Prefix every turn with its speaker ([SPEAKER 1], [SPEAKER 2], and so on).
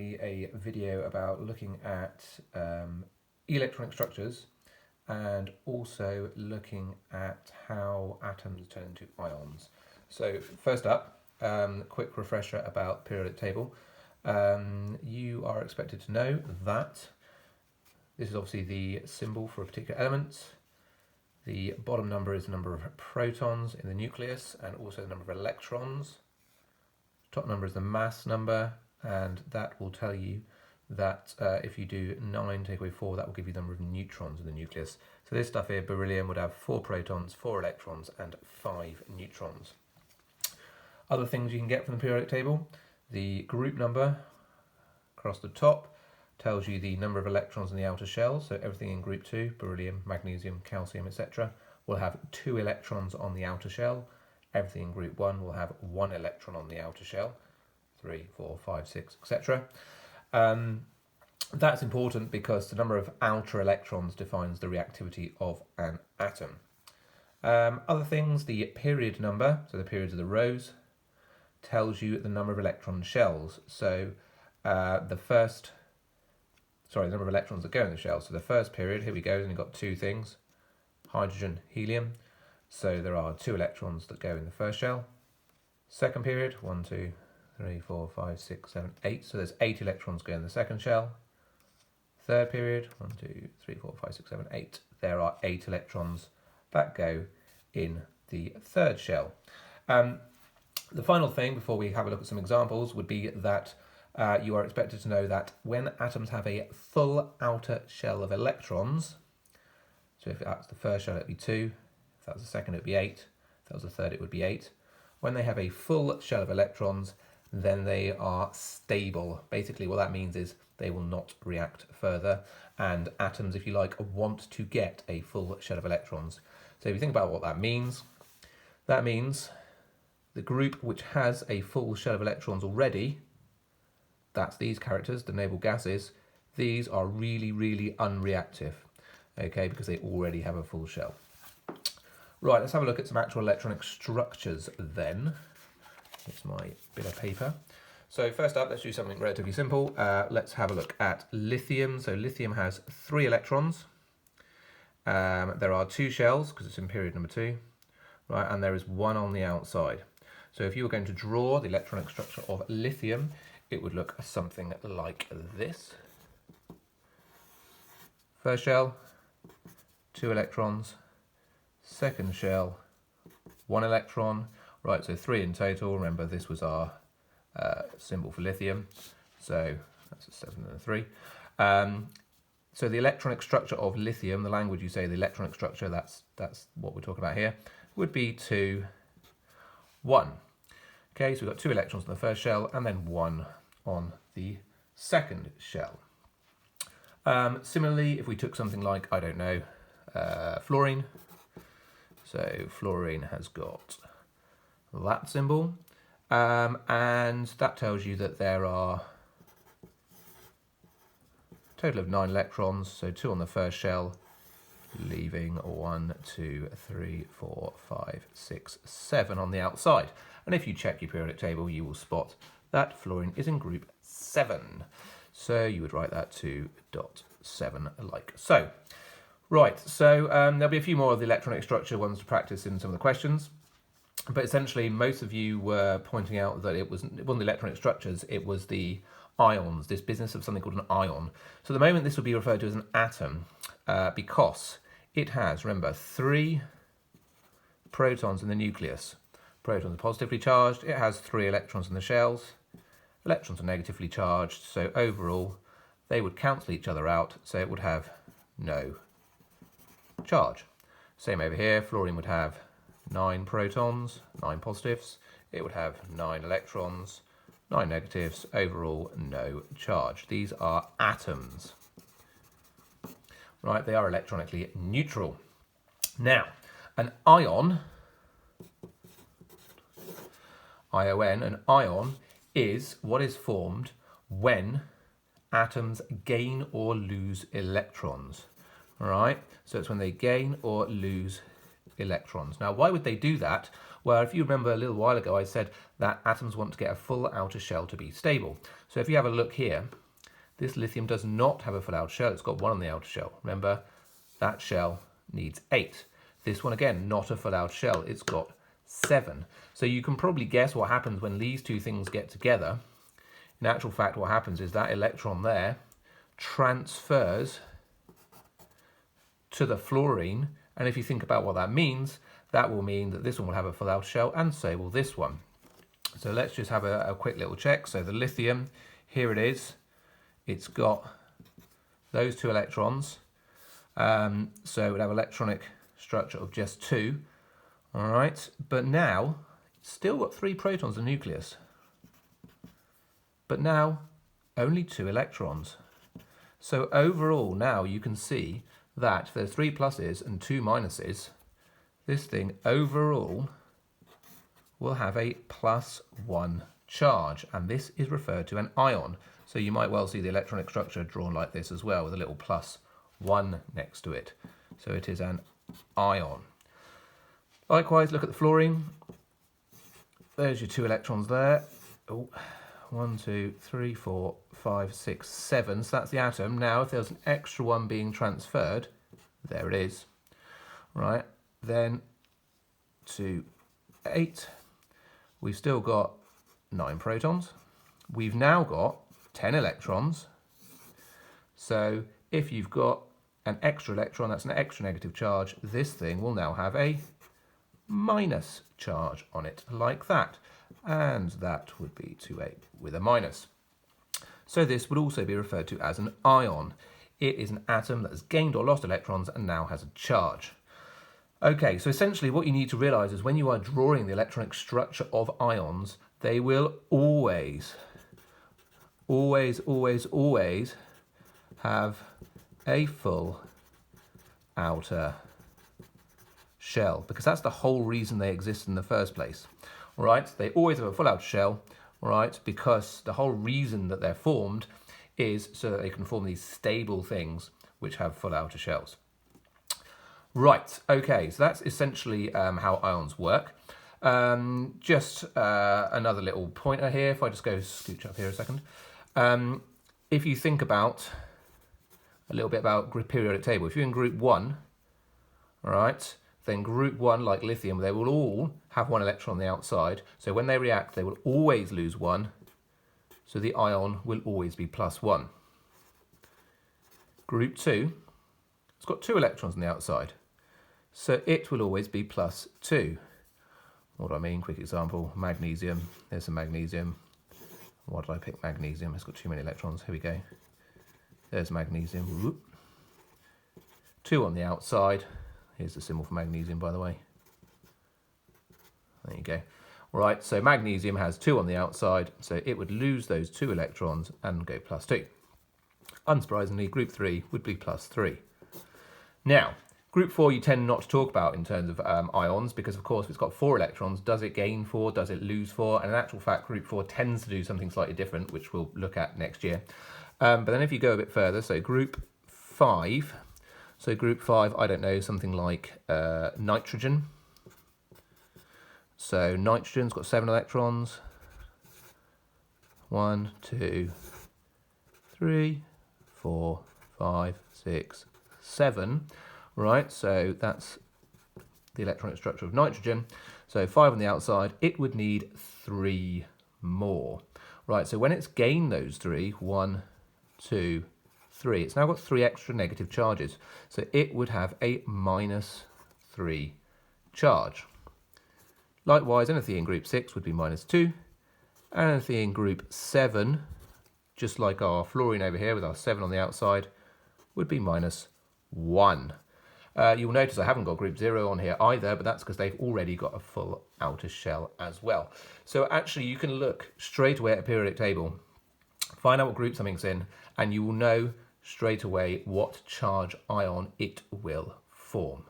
[SPEAKER 1] recently a video about looking at electronic structures and also looking at how atoms turn into ions. So first up, quick refresher about the periodic table. You are expected to know that this is obviously the symbol for a particular element. The bottom number is the number of protons in the nucleus and also the number of electrons. Top number is the mass number, and that will tell you that if you do 9 take away 4, that will give you the number of neutrons in the nucleus. So this stuff here, beryllium, would have 4 protons, 4 electrons and 5 neutrons. Other things you can get from the periodic table: the group number across the top tells you the number of electrons in the outer shell, so everything in group 2, beryllium, magnesium, calcium, etc., will have 2 electrons on the outer shell. Everything in group 1 will have 1 electron on the outer shell, 3, 4, 5, 6, etc. That's important because the number of outer electrons defines the reactivity of an atom. Other things, the period number, so the periods of the rows, tells you the number of electron shells. So the number of electrons that go in the shell. So the first period, here we go, and you've got 2 things, hydrogen, helium. So there are 2 electrons that go in the first shell. Second period, 1, 2, 3, 4, 5, 6, 7, 8. So there's 8 electrons go in the second shell. Third period, 1, 2, 3, 4, 5, 6, 7, 8. There are 8 electrons that go in the third shell. The final thing, before we have a look at some examples, would be that you are expected to know that when atoms have a full outer shell of electrons, so if that's the first shell, it would be 2. If that was the second, it would be 8. If that was the third, it would be 8. When they have a full shell of electrons, then they are stable. Basically, what that means is they will not react further. And atoms, if you like, want to get a full shell of electrons. So if you think about what that means the group which has a full shell of electrons already, that's these characters, the noble gases, these are really, really unreactive, okay, because they already have a full shell. Right, let's have a look at some actual electronic structures then. Here's my bit of paper. So first up, let's do something relatively simple. Let's have a look at lithium. So lithium has 3 electrons. There are 2 shells, because it's in period number 2, right, and there is 1 on the outside. So if you were going to draw the electronic structure of lithium, it would look something like this. First shell, 2 electrons. Second shell, 1 electron. Right, so 3 in total. Remember, this was our symbol for lithium. So that's a 7 and a 3. So the electronic structure of lithium, the language you say, the electronic structure, that's what we're talking about here, would be 2, 1. Okay, so we've got 2 electrons in the first shell and then 1 on the second shell. Similarly, if we took something like, I don't know, fluorine. So fluorine has got that symbol, and that tells you that there are a total of 9 electrons, so 2 on the first shell, leaving 1, 2, 3, 4, 5, 6, 7 on the outside. And if you check your periodic table, you will spot that fluorine is in group 7. So you would write that 2.7 like so. Right, so there'll be a few more of the electronic structure ones to practice in some of the questions. But essentially, most of you were pointing out that it wasn't the electronic structures, it was the ions, this business of something called an ion. So at the moment, this would be referred to as an atom because it has, remember, 3 protons in the nucleus. Protons are positively charged. It has 3 electrons in the shells. Electrons are negatively charged. So overall, they would cancel each other out. So it would have no charge. Same over here. Fluorine would have 9 protons, 9 positives. It would have 9 electrons, 9 negatives. Overall, no charge. These are atoms. Right, they are electronically neutral. Now, an ion, I-O-N, an ion is what is formed when atoms gain or lose electrons. All right, so it's when they gain or lose electrons. Now, why would they do that? Well, if you remember a little while ago, I said that atoms want to get a full outer shell to be stable. So if you have a look here, this lithium does not have a full outer shell. It's got 1 on the outer shell. Remember, that shell needs 8. This one, again, not a full outer shell. It's got 7. So you can probably guess what happens when these two things get together. In actual fact, what happens is that electron there transfers to the fluorine, and if you think about what that means, that will mean that this one will have a full outer shell, and so will this one. So let's just have a quick little check. So the lithium, here it is. It's got those 2 electrons. So it would have electronic structure of just 2. All right, but now it's still got 3 protons in the nucleus. But now only 2 electrons. So overall now you can see that there's 3 pluses and 2 minuses. This thing overall will have a +1 charge, and this is referred to an ion. So you might well see the electronic structure drawn like this as well, with a little +1 next to it. So it is an ion. Likewise, look at the fluorine. There's your 2 electrons there. Oh, 1, 2, 3, 4, 5, 6, 7. So that's the atom. Now, if there's an extra one being transferred, there it is. Right, then to 8. We've still got 9 protons. We've now got 10 electrons. So if you've got an extra electron, that's an extra negative charge, this thing will now have a minus charge on it, like that. And that would be 2A with a minus. So this would also be referred to as an ion. It is an atom that has gained or lost electrons and now has a charge. Okay, so essentially what you need to realise is when you are drawing the electronic structure of ions, they will always have a full outer shell, because that's the whole reason they exist in the first place. All right, they always have a full outer shell, all right, because the whole reason that they're formed is so that they can form these stable things which have full outer shells. Right, okay, so that's essentially how ions work. Just another little pointer here, if I just go scooch up here a second. If you think about a little bit about periodic table, if you're in group 1, all right, then group 1, like lithium, they will all have 1 electron on the outside. So when they react, they will always lose 1. So the ion will always be +1. Group 2, it's got 2 electrons on the outside. So it will always be +2. What do I mean? Quick example, magnesium. There's some magnesium. Why did I pick magnesium? It's got too many electrons. Here we go. There's magnesium. Whoop. 2 on the outside. Here's the symbol for magnesium, by the way. There you go. Right, so magnesium has 2 on the outside, so it would lose those 2 electrons and go +2. Unsurprisingly, group 3 would be +3. Now, group 4 you tend not to talk about in terms of ions, because of course if it's got 4 electrons, does it gain 4, does it lose 4? And in actual fact, group 4 tends to do something slightly different, which we'll look at next year. But then if you go a bit further, so group 5, I don't know, something like nitrogen. So nitrogen's got 7 electrons. 1, 2, 3, 4, 5, 6, 7. Right, so that's the electronic structure of nitrogen. So 5 on the outside, it would need 3 more. Right, so when it's gained those 3, 1, 2, 3, it's now got 3 extra negative charges. So it would have a -3 charge. Likewise, anything in group 6 would be -2. And anything in group 7, just like our fluorine over here with our 7 on the outside, would be -1. You'll notice I haven't got group 0 on here either, but that's because they've already got a full outer shell as well. So actually you can look straight away at a periodic table, find out what group something's in, and you will know straight away what charge ion it will form.